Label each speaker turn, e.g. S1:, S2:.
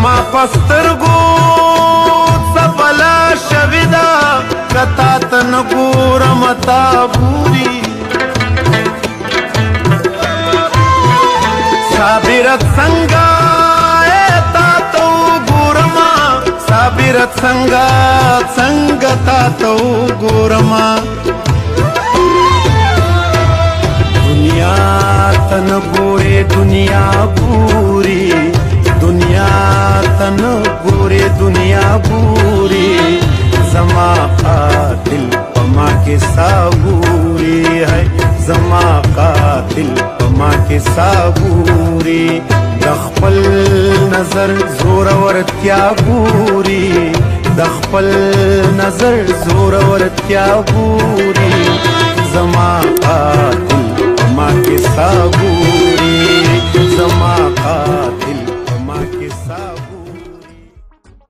S1: زما پسترګو سپلا شویدا کتا تن ګورم تا ګوري صابرت څنګه تا تو ګورما صابرت څنګه تا تو ګورما دنیا تن ګورې دنیا ګوري دنیا تن ګورې دنیا ګوري زما قاتل پما کې ساګوري ہے زما قاتل پما کې ساګوري د خپل نظر زور ورتیا ګوري د خپل نظر زور ورتیا ګوري زما قاتل پما کې ساګوري زما قاتل پما کې ساګوري